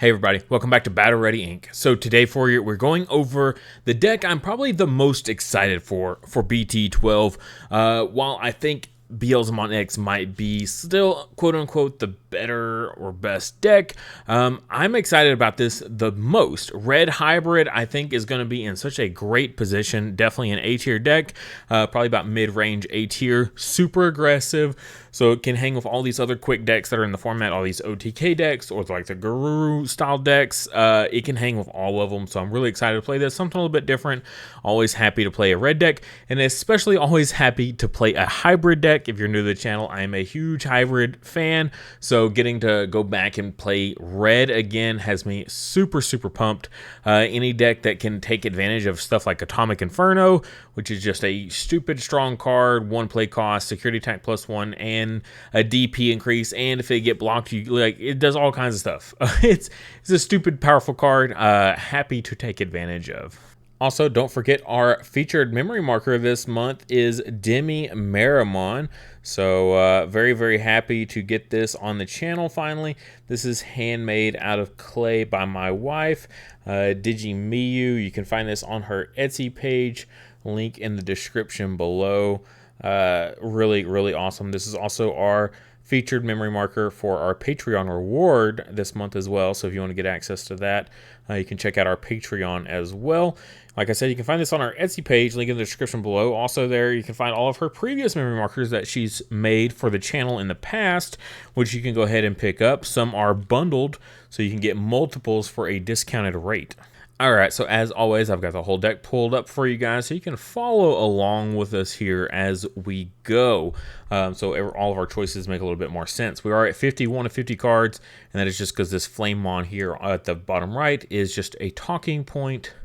Hey everybody, welcome back to Battle Ready Inc. So today for you, we're going over the deck I'm probably the most excited for BT12. While I think Beelzemon X might be still quote-unquote the better or best deck, I'm excited about this the most. Red Hybrid I think is going to be in such a great position, definitely an A-tier deck, probably about mid-range A-tier, super aggressive, so it can hang with all these other quick decks that are in the format, all these OTK decks, or like the Guru style decks. It can hang with all of them, so I'm really excited to play this, something a little bit different. Always happy to play a red deck, and especially always happy to play a hybrid deck. If you're new to the channel, I am a huge hybrid fan, so getting to go back and play red again has me super pumped. Any deck that can take advantage of stuff like Atomic Inferno, which is just a stupid strong card, 1 play cost, security attack +1, and a DP increase, and if they get blocked, you like it does all kinds of stuff. It's a stupid powerful card, happy to take advantage of. Also, don't forget our featured memory marker this month is Neemon. So very happy to get this on the channel finally. This is handmade out of clay by my wife, Digimon. You can find this on her Etsy page, link in the description below. Really awesome. This is also our featured memory marker for our Patreon reward this month as well. So if you want to get access to that, you can check out our Patreon as well. Like I said, you can find this on our Etsy page, link in the description below. Also there, you can find all of her previous memory markers that she's made for the channel in the past, which you can go ahead and pick up. Some are bundled, so you can get multiples for a discounted rate. Alright, so as always, I've got the whole deck pulled up for you guys, so you can follow along with us here as we go. So all of our choices make a little bit more sense. We are at 51 of 50 cards, and that is just because this Flamemon here at the bottom right is just a talking point.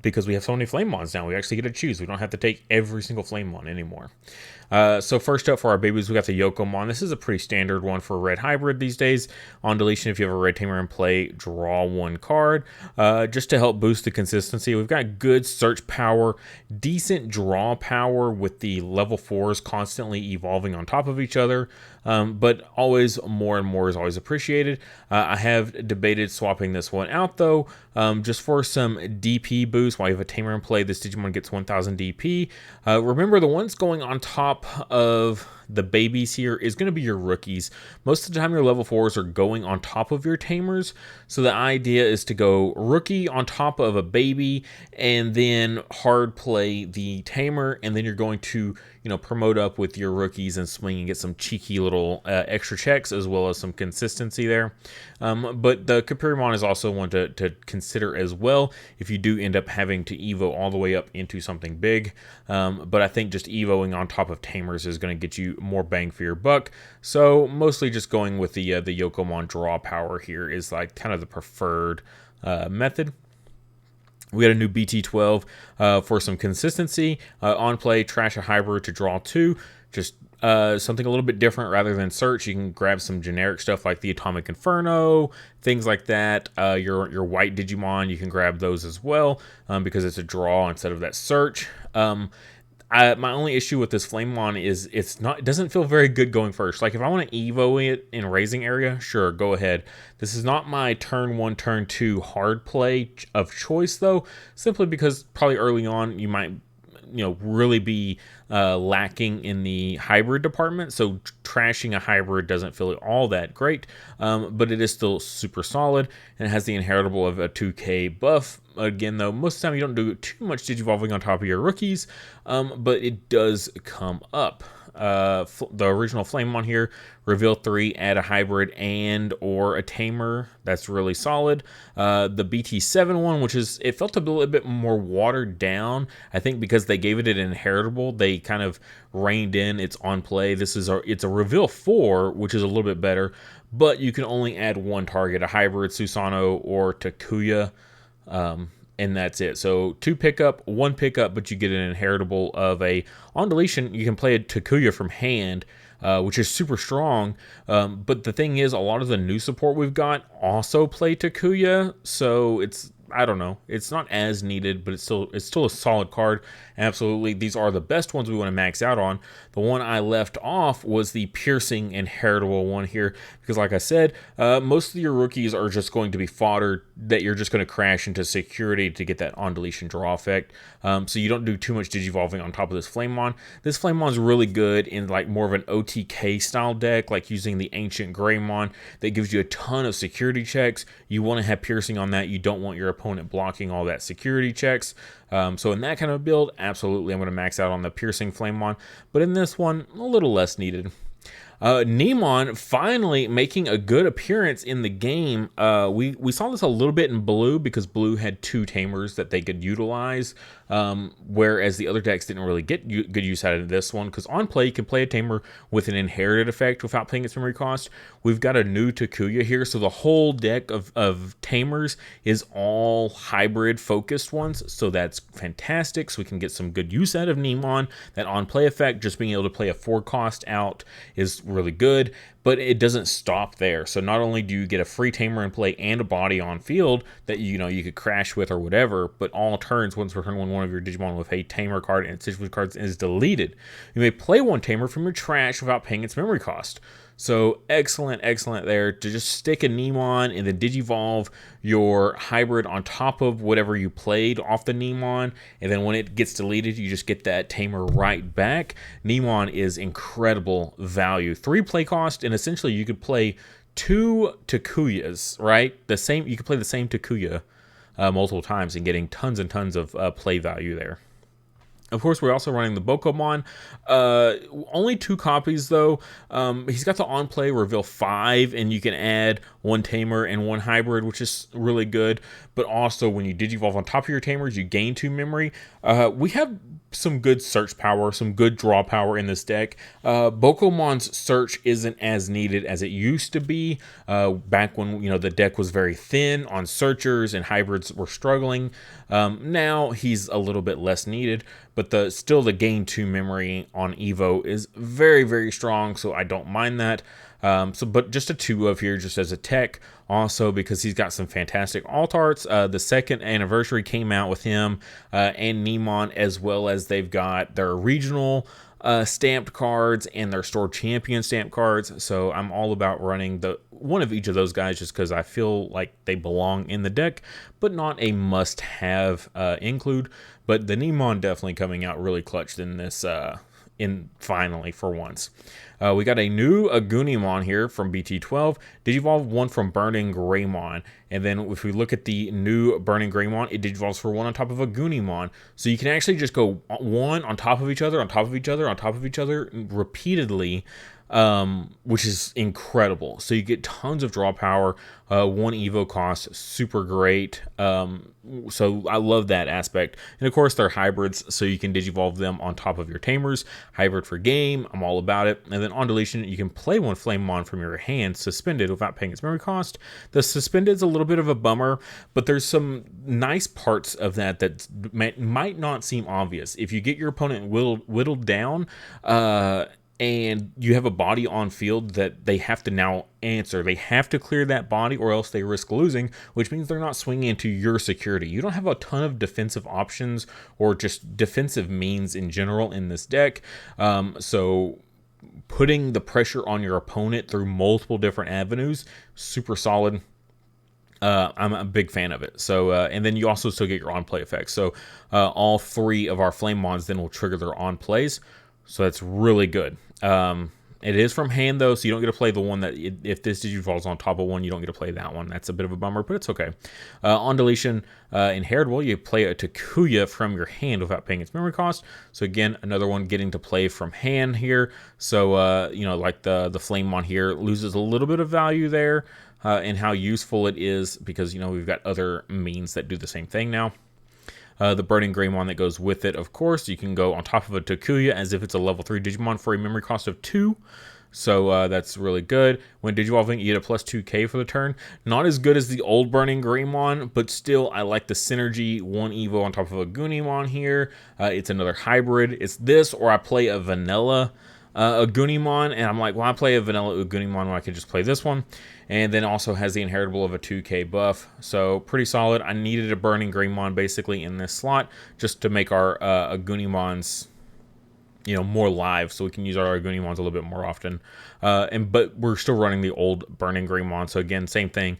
Because we have so many Flamemons now, we actually get to choose. We don't have to take every single Flamemon anymore. So first up for our babies, we got the Yoke Em On. This is a pretty standard one for Red Hybrid these days. On deletion, if you have a Red Tamer in play, draw 1 card. Just to help boost the consistency, we've got good search power, decent draw power with the level 4s constantly evolving on top of each other. But always more and more is always appreciated. I have debated swapping this one out though, just for some DP boost. While you have a Tamer in play, this Digimon gets 1000 DP. Remember, the ones going on top of the babies here is going to be your rookies. Most of the time your level 4s are going on top of your Tamers, so the idea is to go rookie on top of a baby and then hard play the Tamer, and then you're going to, you know, promote up with your rookies and swing and get some cheeky little extra checks as well as some consistency there. But the EmperorGreymon is also one to consider as well if you do end up having to evo all the way up into something big. But I think just evoing on top of Tamers is going to get you more bang for your buck. So mostly just going with the Yoke Em On draw power here is like kind of the preferred method. We got a new BT12 for some consistency. On play, trash a hybrid to draw 2. Just something a little bit different rather than search. You can grab some generic stuff like the Atomic Inferno, things like that. Your white Digimon, you can grab those as well because it's a draw instead of that search. My only issue with this Flamemon is it doesn't feel very good going first. Like if I want to evo it in raising area, sure, go ahead. This is not my turn 1, turn 2 hard play of choice though, simply because probably early on you might, you know, really be lacking in the hybrid department, so trashing a hybrid doesn't feel all that great, but it is still super solid, and it has the inheritable of a 2k buff. Again though, most of the time you don't do too much digivolving on top of your rookies, but it does come up. The original Flamemon here, reveal 3, add a hybrid and or a Tamer. That's really solid. The BT7 one, which is, it felt a little bit more watered down. I think because they gave it an inheritable, they kind of reined in its on play. It's a reveal 4, which is a little bit better, but you can only add 1 target, a hybrid, Susanoo, or Takuya. And that's it. So 2 pickup, 1 pickup, but you get an inheritable of a, on deletion, you can play a Takuya from hand, which is super strong. But the thing is, a lot of the new support we've got also play Takuya, so it's I don't know. It's not as needed, but it's still a solid card. Absolutely, these are the best ones we want to max out on. The one I left off was the piercing inheritable one here, because like I said, most of your rookies are just going to be fodder that you're just going to crash into security to get that on deletion draw effect. So you don't do too much digivolving on top of this Flamemon. This Flamemon is really good in like more of an OTK style deck, like using the Ancient Greymon that gives you a ton of security checks. You want to have piercing on that. You don't want your opponent blocking all that security checks. So in that kind of build, absolutely, I'm going to max out on the piercing Flamemon. But in this one, a little less needed. Neemon finally making a good appearance in the game. We saw this a little bit in blue because blue had 2 tamers that they could utilize, whereas the other decks didn't really get good use out of this one, because on play you can play a tamer with an inherited effect without paying its memory cost. We've got a new Takuya here, so the whole deck of tamers is all hybrid focused ones, so that's fantastic. So we can get some good use out of Neemon. That on play effect, just being able to play a 4 cost out, is really good, but it doesn't stop there. So not only do you get a free tamer in play and a body on field that you could crash with or whatever, but all turns, once per turn, when one of your Digimon with a tamer card and its situation cards is deleted, you may play one tamer from your trash without paying its memory cost. So excellent there to just stick a Neemon and then digivolve your hybrid on top of whatever you played off the Neemon, and then when it gets deleted, you just get that tamer right back. Neemon is incredible value. 3 play cost, and essentially you could play 2 Takuyas, right? You could play the same Takuya multiple times and getting tons and tons of play value there. Of course, we're also running the Bokomon. Only 2 copies, though. He's got the on-play reveal 5, and you can add 1 tamer and 1 hybrid, which is really good. But also, when you digivolve on top of your tamers, you gain 2 memory. We have some good search power, some good draw power in this deck. Bokomon's search isn't as needed as it used to be back when the deck was very thin on searchers and hybrids were struggling. Now he's a little bit less needed, but still the gain 2 memory on Evo is very strong, so I don't mind that. But just a 2 of here just as a tech, also because he's got some fantastic alt arts. The 2nd anniversary came out with him and Neemon, as well as they've got their regional stamped cards and their store champion stamped cards. So I'm all about running one of each of those guys just because I feel like they belong in the deck, but not a must-have include. But the Neemon definitely coming out really clutched in this finally for once. We got a new Agunimon here from BT12. Digivolve 1 from Burning Greymon. And then if we look at the new Burning Greymon, it digivolves for 1 on top of Agunimon. So you can actually just go 1 on top of each other, on top of each other, on top of each other repeatedly, which is incredible. So you get tons of draw power, 1 Evo cost, super great. So I love that aspect. And of course, they're hybrids, so you can digivolve them on top of your tamers. Hybrid for game, I'm all about it. And then on deletion, you can play 1 Flamemon from your hand suspended without paying its memory cost. The suspended is a little bit of a bummer, but there's some nice parts of that might not seem obvious. If you get your opponent whittled down, and you have a body on field that they have to now answer. They have to clear that body or else they risk losing, which means they're not swinging into your security. You don't have a ton of defensive options or just defensive means in general in this deck. So putting the pressure on your opponent through multiple different avenues, super solid. I'm a big fan of it. So, and then you also still get your on-play effects. So all 3 of our Flamemons then will trigger their on-plays. So that's really good. It is from hand, though, so you don't get to play the one that, if this Digifalls on top of one, you don't get to play that one. That's a bit of a bummer, but it's okay. On deletion, inheritable, you play a Takuya from your hand without paying its memory cost. So again, another one getting to play from hand here. So, like the Flamemon here loses a little bit of value there and how useful it is because, we've got other means that do the same thing now. The Burning Greymon that goes with it, of course. You can go on top of a Takuya as if it's a level 3 Digimon for a memory cost of 2. So that's really good. When Digivolving, you get a plus 2k for the turn. Not as good as the old Burning Greymon, but still, I like the synergy. 1 Evo on top of a Agunimon here. It's another hybrid. It's this, or I play a vanilla Agunimon, and I'm like, well, I play a vanilla Agunimon when I could just play this one. And then also has the inheritable of a 2k buff, so pretty solid. I needed a Burning Greymon basically in this slot just to make our Agunimons, you know, more live, so we can use our Agunimons a little bit more often. But we're still running the old Burning Greymon, so again, same thing.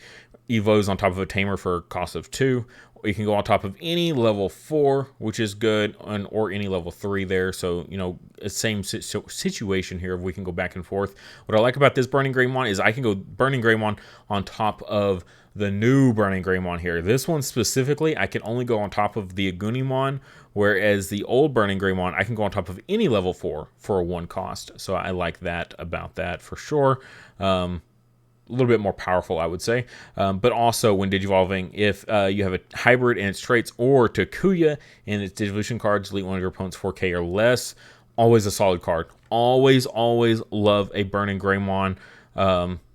Evos on top of a Tamer for a cost of 2. You can go on top of any level 4, which is good, or any level 3 there. So, you know, same situation here. We can go back and forth. What I like about this Burning Greymon is I can go Burning Greymon on top of the new Burning Greymon here. This one specifically, I can only go on top of the Agunimon, whereas the old Burning Greymon, I can go on top of any level 4 for a 1 cost. So I like that about that for sure. A little bit more powerful, I would say. But also, when digivolving, if you have a hybrid in its traits or Takuya in its digivolution cards, delete one of your opponent's 4K or less. Always a solid card. Always, always love a Burning Greymon.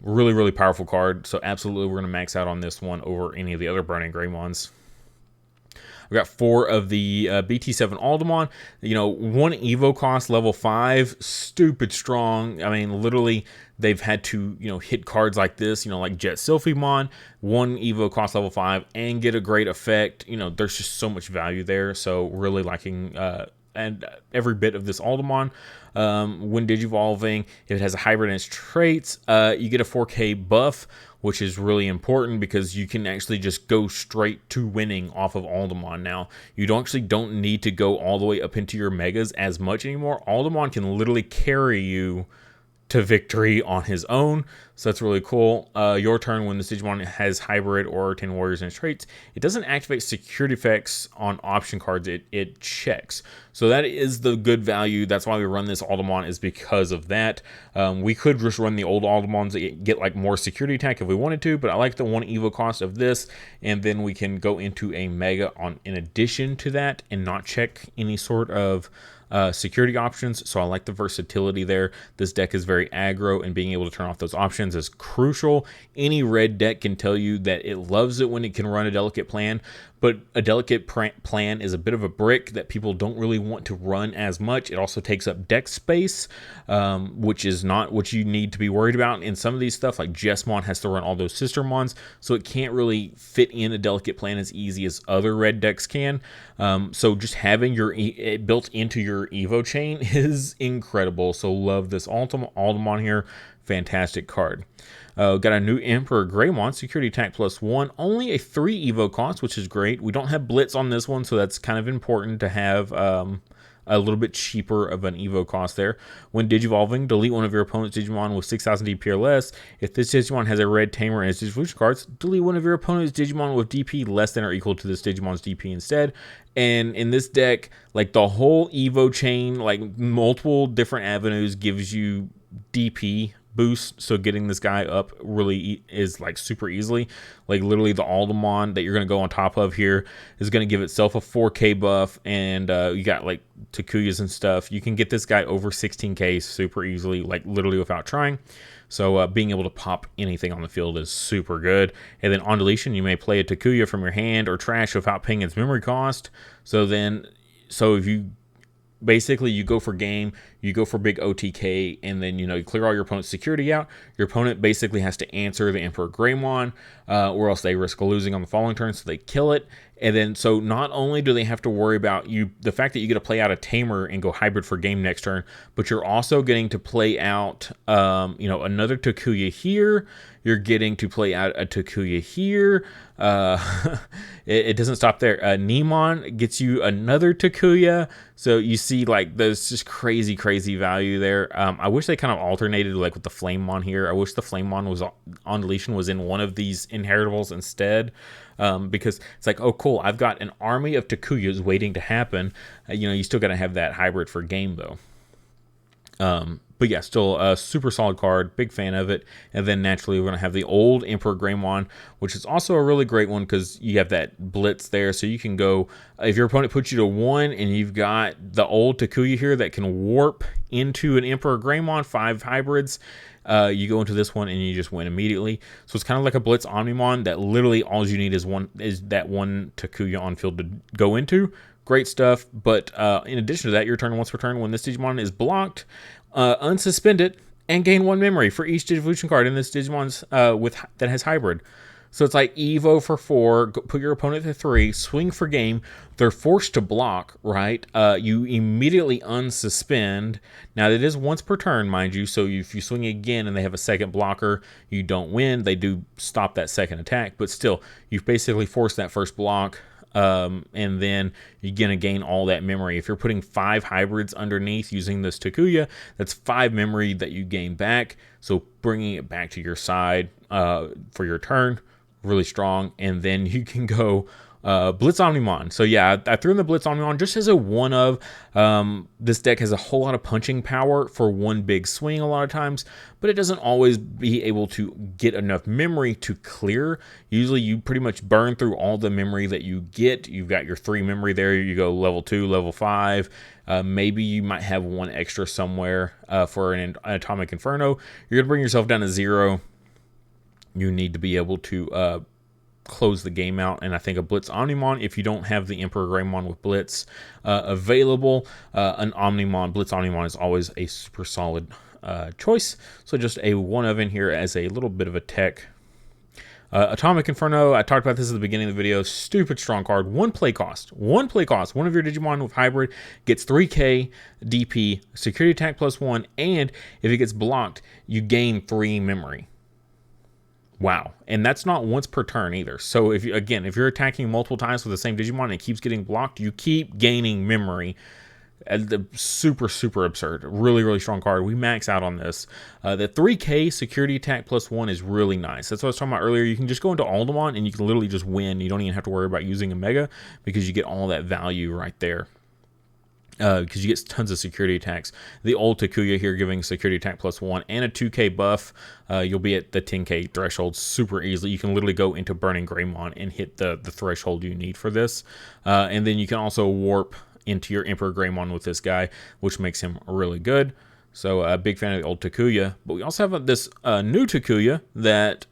Really, really powerful card. So absolutely, we're going to max out on this one over any of the other Burning Greymons. I've got 4 of the BT7 Alderman. You know, 1 Evo cost, level 5, stupid strong. I mean, literally, they've had to, you know, hit cards like this, you know, like Jet Sylphimon, 1 Evo cost level 5, and get a great effect. You know, there's just so much value there. So really liking and every bit of this Alderman. When digivolving, if it has a hybrid in its traits, you get a 4K buff, which is really important because you can actually just go straight to winning off of Alderman now. You don't need to go all the way up into your megas as much anymore. Alderman can literally carry you to victory on his own, so that's really cool. Your turn, when the Digimon has hybrid or 10 warriors in its traits, it doesn't activate security effects on option cards, it checks. So that is the good value. That's why we run this Alderman, is because of that. We could just run the old Aldermans that get like more security attack if we wanted to, but I like the 1 Evo cost of this, and then we can go into a Mega in addition to that and not check any sort of security options. So I like the versatility there. This deck is very aggro, and being able to turn off those options is crucial. Any red deck can tell you that it loves it when it can run a delicate plan, but a delicate plan is a bit of a brick that people don't really want to run as much. It also takes up deck space, which is not what you need to be worried about. In some of these stuff, like Jessmon has to run all those Sistermons, so it can't really fit in a delicate plan as easy as other red decks can. So just having it built into your Evo chain is incredible. So love this Alderman here. Fantastic card. Got a new EmperorGreymon, security attack +1, only a 3 Evo cost, which is great. We don't have Blitz on this one, so that's kind of important to have a little bit cheaper of an Evo cost there. When digivolving, delete one of your opponent's Digimon with 6,000 DP or less. If this Digimon has a red Tamer in its digivolution cards, delete one of your opponent's Digimon with DP less than or equal to this Digimon's DP instead. And in this deck, like the whole Evo chain, like multiple different avenues gives you DP boost, so getting this guy up really is like super easily. Like literally the Alderman that you're going to go on top of here is going to give itself a 4K buff, and you got like Takuyas and stuff. You can get this guy over 16K super easily, like literally without trying. So being able to pop anything on the field is super good. And then on deletion, you may play a Takuya from your hand or trash without paying its memory cost. So if you basically, you go for game, you go for big OTK, and then, you know, you clear all your opponent's security out. Your opponent basically has to answer the EmperorGreymon, or else they risk losing on the following turn, so they kill it. And then, so not only do they have to worry about the fact that you get to play out a Tamer and go hybrid for game next turn, but you're also getting to play out, you know, another Takuya here. You're getting to play out a Takuya here. It doesn't stop there. Neemon gets you another Takuya. So you see, like, there's just crazy, crazy value there. I wish they kind of alternated, like, with the Flamemon here. I wish the Flamemon was on deletion was in one of these inheritables instead. Because it's like, oh, cool, I've got an army of Takuyas waiting to happen. You know, you still got to have that hybrid for game, though. But yeah, still a super solid card. Big fan of it. And then naturally, we're going to have the old EmperorGreymon, which is also a really great one because you have that blitz there. So you can go, if your opponent puts you to 1 and you've got the old Takuya here that can warp into an EmperorGreymon, 5 hybrids, you go into this one and you just win immediately. So it's kind of like a Blitz Omnimon that literally all you need is that one Takuya on field to go into. Great stuff. But in addition to that, your turn once per turn, when this Digimon is blocked, unsuspend it, and gain 1 memory for each Digivolution card in this Digimon's that has hybrid. So it's like Evo for 4, put your opponent to 3, swing for game. They're forced to block, right? You immediately unsuspend. Now, that is once per turn, mind you. So if you swing again and they have a second blocker, you don't win. They do stop that second attack. But still, you've basically forced that first block. And then you're going to gain all that memory. If you're putting 5 hybrids underneath using this Takuya, that's 5 memory that you gain back. So bringing it back to your side for your turn, really strong. And then you can go Blitz Omnimon. So yeah, I threw in the Blitz Omnimon just as a one of. This deck has a whole lot of punching power for one big swing a lot of times, but it doesn't always be able to get enough memory to clear. Usually you pretty much burn through all the memory that you get. You've got your 3 memory there. You go level 2, level 5. Maybe you might have 1 extra somewhere for an Atomic Inferno. You're going to bring yourself down to 0. You need to be able to close the game out, and I think a Blitz Omnimon, if you don't have the EmperorGreymon with Blitz available, an Omnimon, Blitz Omnimon is always a super solid choice. So just a one of in here as a little bit of a tech. Atomic Inferno, I talked about this at the beginning of the video. Stupid strong card. 1 play cost. 1 play cost. One of your Digimon with hybrid gets 3k DP, security attack +1, and if it gets blocked, you gain 3 memory. Wow. And that's not once per turn either. So if you're attacking multiple times with the same Digimon and it keeps getting blocked, you keep gaining memory. Super, super absurd. Really, really strong card. We max out on this. The 3k security attack +1 is really nice. That's what I was talking about earlier. You can just go into Alderman and you can literally just win. You don't even have to worry about using a Mega because you get all that value right there. Because you get tons of security attacks. The old Takuya here giving security attack +1 and a 2k buff. You'll be at the 10k threshold super easily. You can literally go into Burning Greymon and hit the threshold you need for this. And then you can also warp into your EmperorGreymon with this guy, which makes him really good. So a big fan of the old Takuya. But we also have this new Takuya that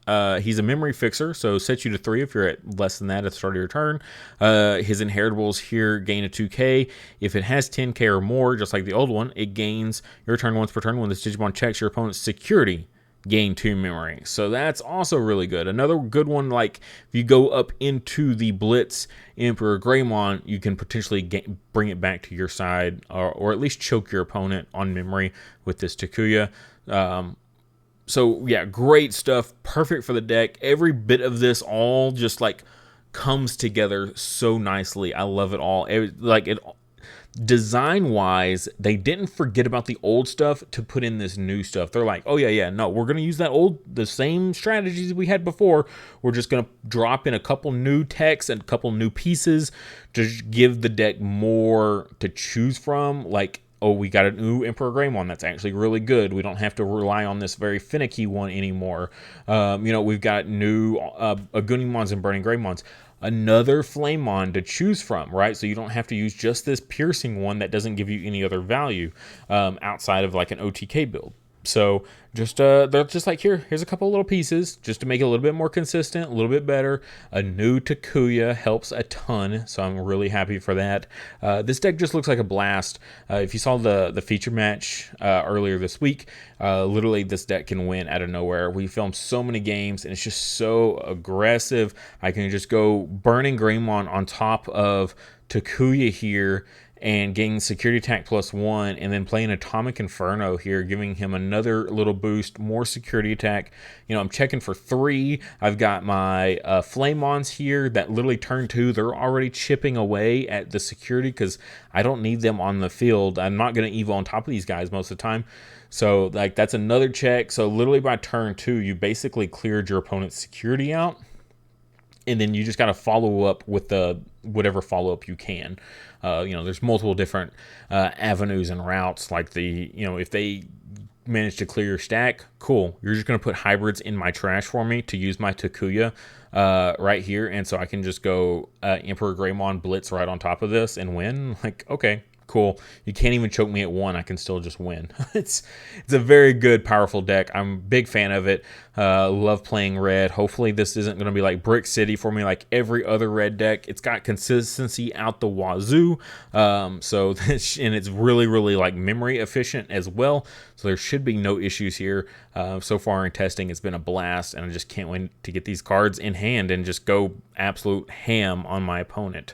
he's a memory fixer. So sets you to 3 if you're at less than that at the start of your turn. His inheritables here gain a 2k. If it has 10k or more, just like the old one, it gains your turn once per turn. When this Digimon checks your opponent's security, gain 2 memory. So that's also really good. Another good one, like if you go up into the Blitz EmperorGreymon, you can potentially bring it back to your side, or at least choke your opponent on memory with this Takuya. So yeah, great stuff. Perfect for the deck. Every bit of this all just like comes together so nicely. I love it all. Design wise, they didn't forget about the old stuff to put in this new stuff. They're like, oh yeah, no, we're gonna use the same strategies we had before. We're just gonna drop in a couple new techs and a couple new pieces to give the deck more to choose from. Like, oh, we got a new EmperorGreymon that's actually really good. We don't have to rely on this very finicky one anymore. We've got new Agunimons and Burning Greymons. Another Flamemon to choose from, right? So you don't have to use just this piercing one that doesn't give you any other value outside of like an OTK build. So just they're just like, here's a couple little pieces just to make it a little bit more consistent, a little bit better. A new Takuya helps a ton, so I'm really happy for that. This deck just looks like a blast. If you saw the feature match earlier this week, literally this deck can win out of nowhere. We filmed so many games and it's just so aggressive. I can just go Burning Greymon on top of Takuya here and getting security attack +1, and then playing Atomic Inferno here, giving him another little boost, more security attack. I'm checking for 3. I've got my Flamemons here that literally turn 2. They're already chipping away at the security because I don't need them on the field. I'm not going to Evo on top of these guys most of the time. So like that's another check. So literally by turn 2, you basically cleared your opponent's security out. And then you just got to follow up with whatever follow-up you can. There's multiple different avenues and routes. Like if they manage to clear your stack, cool. You're just going to put hybrids in my trash for me to use my Takuya right here. And so I can just go EmperorGreymon Blitz right on top of this and win. Like, okay, Cool. You can't even choke me at 1. I can still just win. It's a very good, powerful deck. I'm a big fan of it. Love playing red. Hopefully this isn't going to be like Brick City for me like every other red deck. It's got consistency out the wazoo. And it's really, really like memory efficient as well. So there should be no issues here. So far in testing, it's been a blast. And I just can't wait to get these cards in hand and just go absolute ham on my opponent.